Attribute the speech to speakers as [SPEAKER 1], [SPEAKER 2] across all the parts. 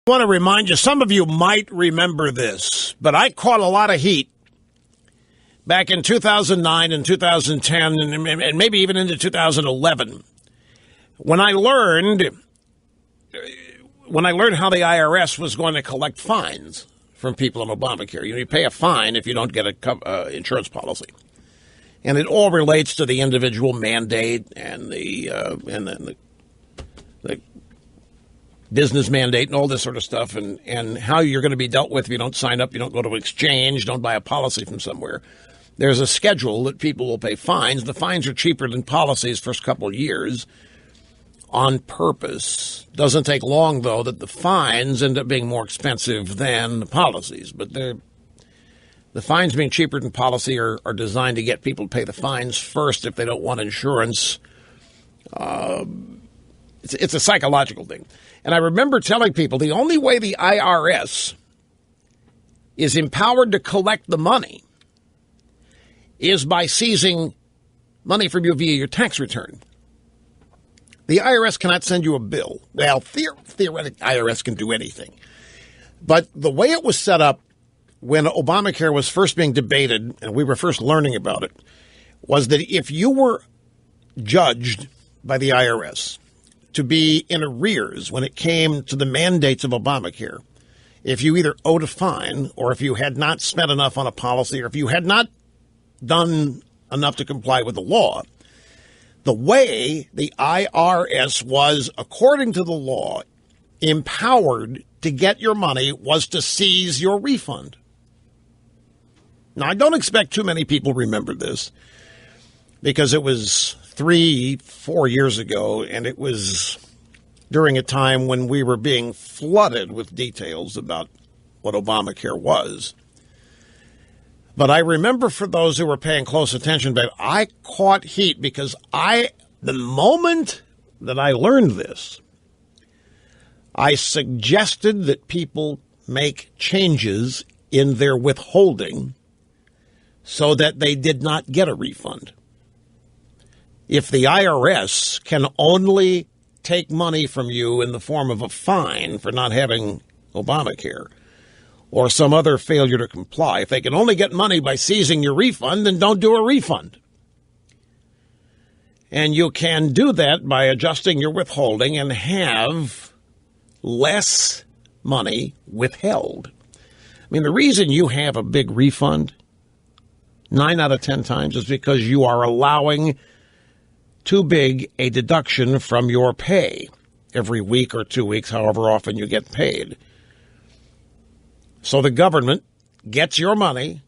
[SPEAKER 1] I want to remind you, some of you might remember this, but I caught a lot of heat back in 2009 and 2010 and maybe even into 2011 when I learned how the IRS was going to collect fines from people on Obamacare. You pay a fine if you don't get a insurance policy. And it all relates to the individual mandate and the business mandate and all this sort of stuff and how you're going to be dealt with if you don't sign up, you don't go to exchange, don't buy a policy from somewhere. There's a schedule that people will pay fines. The fines are cheaper than policies first couple of years on purpose. Doesn't take long, though, that the fines end up being more expensive than the policies. But the fines being cheaper than policy are designed to get people to pay the fines first if they don't want insurance. It's a psychological thing. And I remember telling people the only way the IRS is empowered to collect the money is by seizing money from you via your tax return. The IRS cannot send you a bill. Well, theoretically, IRS can do anything. But the way it was set up when Obamacare was first being debated, and we were first learning about it, was that if you were judged by the IRS to be in arrears when it came to the mandates of Obamacare, if you either owed a fine or if you had not spent enough on a policy or if you had not done enough to comply with the law, the way the IRS was, according to the law, empowered to get your money was to seize your refund. Now, I don't expect too many people remember this because it was 3-4 years ago, and it was during a time when we were being flooded with details about what Obamacare was. But I remember, for those who were paying close attention, that I caught heat because the moment that I learned this, I suggested that people make changes in their withholding so that they did not get a refund. If the IRS can only take money from you in the form of a fine for not having Obamacare or some other failure to comply, if they can only get money by seizing your refund, then don't do a refund. And you can do that by adjusting your withholding and have less money withheld. I mean, the reason you have a big refund 9 out of 10 times is because you are allowing too big a deduction from your pay every week or 2 weeks, however often you get paid. So the government gets your money,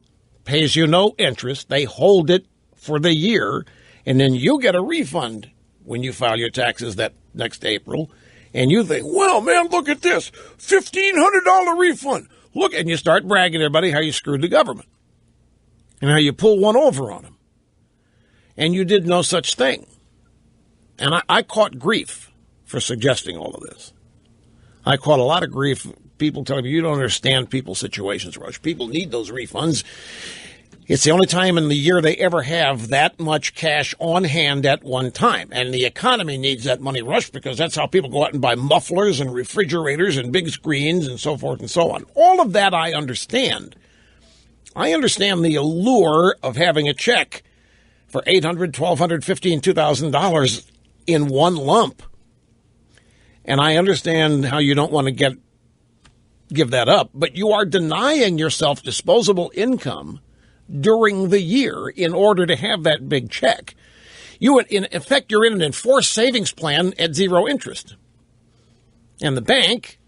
[SPEAKER 1] pays you no interest, they hold it for the year, and then you get a refund when you file your taxes that next April. And you think, well, man, look at this, $1,500 refund. Look, and you start bragging to everybody how you screwed the government and how you pull one over on them. And you did no such thing. And I caught grief for suggesting all of this. I caught a lot of grief. People telling me, you don't understand people's situations, Rush. People need those refunds. It's the only time in the year they ever have that much cash on hand at one time. And the economy needs that money, Rush, because that's how people go out and buy mufflers and refrigerators and big screens and so forth and so on. All of that I understand. I understand the allure of having a check for $800, $1,200, $1,500, $2,000 in one lump. And I understand how you don't want to give that up, but you are denying yourself disposable income during the year in order to have that big check. In effect, you're in an enforced savings plan at zero interest. And the bank,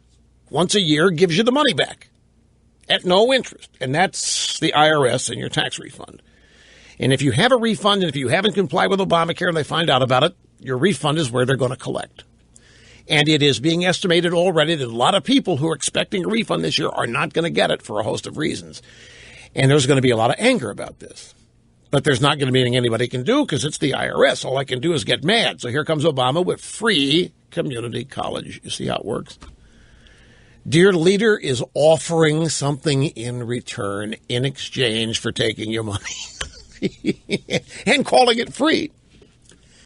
[SPEAKER 1] once a year, gives you the money back at no interest. And that's the IRS and your tax refund. And if you have a refund and if you haven't complied with Obamacare and they find out about it, your refund is where they're going to collect. And it is being estimated already that a lot of people who are expecting a refund this year are not going to get it for a host of reasons. And there's going to be a lot of anger about this. But there's not going to be anything anybody can do because it's the IRS. All I can do is get mad. So here comes Obama with free community college. You see how it works? Dear leader is offering something in return in exchange for taking your money and calling it free.